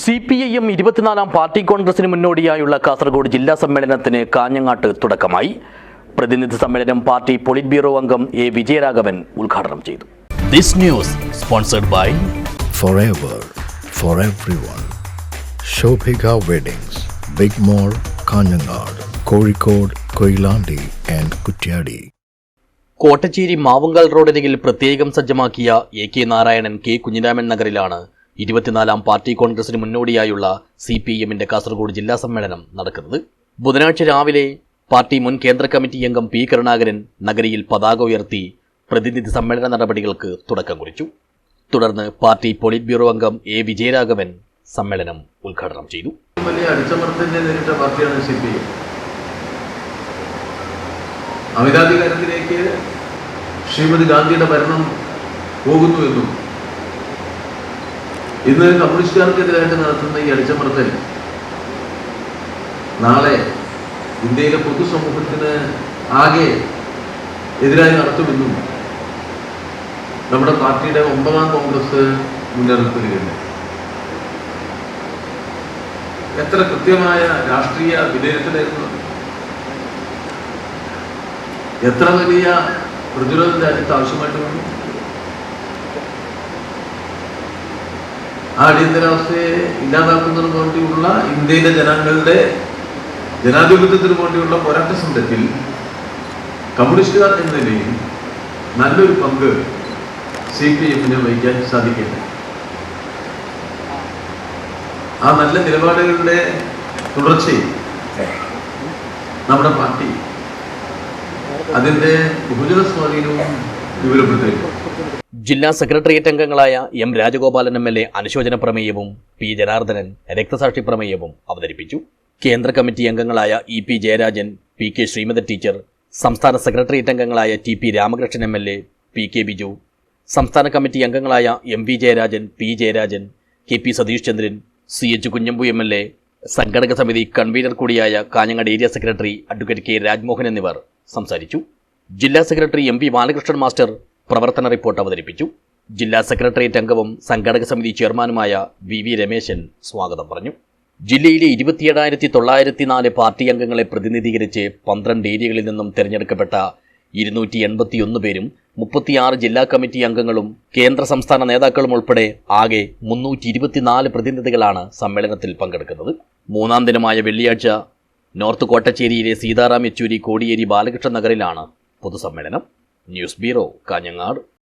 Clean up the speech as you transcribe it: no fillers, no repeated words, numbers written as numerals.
CPIM 24-ാം party കോൺഗ്രസിന് മുന്നോടിയായുള്ള കാസർഗോഡ് ജില്ലാ സമ്മേളനത്തിന് കാഞ്ഞങ്ങാട്ട് തുടക്കമായി. പ്രതിനിധി സമ്മേളനം പാർട്ടി പൊളിറ്റ് ബ്യൂറോ അംഗം എ വിജയരാഘവൻ ഉദ്ഘാടനം ചെയ്തു. This news sponsored by Forever for everyone. Shobhika Weddings, Big Mall, Kanyanad, Kozhikode, Koilandi and Kutyadi. Kottachery Mavunkal റോഡരികിൽ പ്രത്യേകം സജ്ജമാക്കിയ AK നാരായണൻ K കുഞ്ഞിരാമൻ നഗറിലാണ് 24-ാം പാർട്ടി കോൺഗ്രസിന് മുന്നോടിയായുള്ള CPIM-ന്റെ കാസർഗോഡ് ജില്ലാ സമ്മേളനം നടക്കുന്നത്. ബുധനാഴ്ച രാവിലെ പാർട്ടി മുൻ കേന്ദ്ര കമ്മിറ്റി അംഗം P കരുണാകരൻ നഗരിയിൽ പതാക ഉയർത്തി പ്രതിനിധി സമ്മേളന നടപടികൾക്ക് തുടക്കം കുറിച്ചു. തുടർന്ന് പാർട്ടി പൊളിറ്റ് ബ്യൂറോ അംഗം എ വിജയരാഘവൻ സമ്മേളനം ഉദ്ഘാടനം ചെയ്തു. വലിയ അടിച്ചമർത്തലിനെ നേരിട്ട പാർട്ടിയാണ് CPIM. അമിതാധികാരത്തിലേക്ക് ശ്രീമതി ഗാന്ധിയുടെ ഭരണം പോകുന്നുവെന്നും ഇന്ന് കമ്മ്യൂണിസ്റ്റുകാർക്കെതിരായിട്ട് നടത്തുന്ന ഈ അടിച്ചമർത്തൽ നാളെ ഇന്ത്യയിലെ പൊതുസമൂഹത്തിന് ആകെ എതിരായി നടത്തുമെന്നും നമ്മുടെ പാർട്ടിയുടെ 9-ാം കോൺഗ്രസ് മുന്നറിയിപ്പ് നൽകുന്നു. എത്ര കൃത്യമായ രാഷ്ട്രീയ വിലയിരുത്തലായിരുന്നു, എത്ര വലിയ പ്രതിരോധം രാജ്യത്ത് ആവശ്യമായിട്ട് വന്നു. ആ അടിയന്തരാവസ്ഥയെ ഇല്ലാതാക്കുന്നതിന് വേണ്ടിയുള്ള ഇന്ത്യയിലെ ജനങ്ങളുടെ ജനാധിപത്യത്തിന് വേണ്ടിയുള്ള പോരാട്ട സമരത്തിൽ കമ്മ്യൂണിസ്റ്റുകാർ എന്ന നിലയിൽ നല്ലൊരു പങ്ക് CPIM-ന് വഹിക്കാൻ സാധിക്കില്ല. ആ നല്ല നിലപാടുകളുടെ തുടർച്ചയിൽ നമ്മുടെ പാർട്ടി അതിൻ്റെ ബഹുജന സ്വാധീനവും വിവരപ്പെടുത്തിയിരുന്നു. ജില്ലാ സെക്രട്ടേറിയറ്റ് അംഗങ്ങളായ M രാജഗോപാലൻ MLA അനുശോചന പ്രമേയവും P ജനാർദ്ദനൻ രക്തസാക്ഷി പ്രമേയവും അവതരിപ്പിച്ചു. കേന്ദ്ര കമ്മിറ്റി അംഗങ്ങളായ EP Jayarajan, PK Shrimati teacher, സംസ്ഥാന സെക്രട്ടേറിയറ്റ് അംഗങ്ങളായ TP Ramakrishnan MLA, PK Biju, സംസ്ഥാന കമ്മിറ്റി അംഗങ്ങളായ MV Jayarajan, P Jayarajan, KP Satheesh Chandran, CH Kunhambu MLA, സംഘടക സമിതി കൺവീനർ കൂടിയായ Kanhangad area secretary advocate K Rajmohan എന്നിവർ സംസാരിച്ചു. ജില്ലാ സെക്രട്ടറി MV ബാലകൃഷ്ണൻ മാസ്റ്റർ പ്രവർത്തന റിപ്പോർട്ട് അവതരിപ്പിച്ചു. ജില്ലാ സെക്രട്ടേറിയറ്റ് അംഗവും സംഘടക സമിതി ചെയർമാനുമായ VV രമേശൻ സ്വാഗതം പറഞ്ഞു. ജില്ലയിലെ 27,904 പാർട്ടി അംഗങ്ങളെ പ്രതിനിധീകരിച്ച് 12 ഏരിയകളിൽ നിന്നും തിരഞ്ഞെടുക്കപ്പെട്ട 281 പേരും 36 ജില്ലാ കമ്മിറ്റി അംഗങ്ങളും കേന്ദ്ര സംസ്ഥാന നേതാക്കളും ഉൾപ്പെടെ ആകെ 324 പ്രതിനിധികളാണ് സമ്മേളനത്തിൽ പങ്കെടുക്കുന്നത്. 3-ാം ദിനമായ വെള്ളിയാഴ്ച നോർത്ത് കോട്ടച്ചേരിയിലെ സീതാറാം യെച്ചൂരി കോടിയേരി ബാലകൃഷ്ണൻ നഗറിലാണ് പൊതുസമ്മേളനം. News bureau, Kanhangad.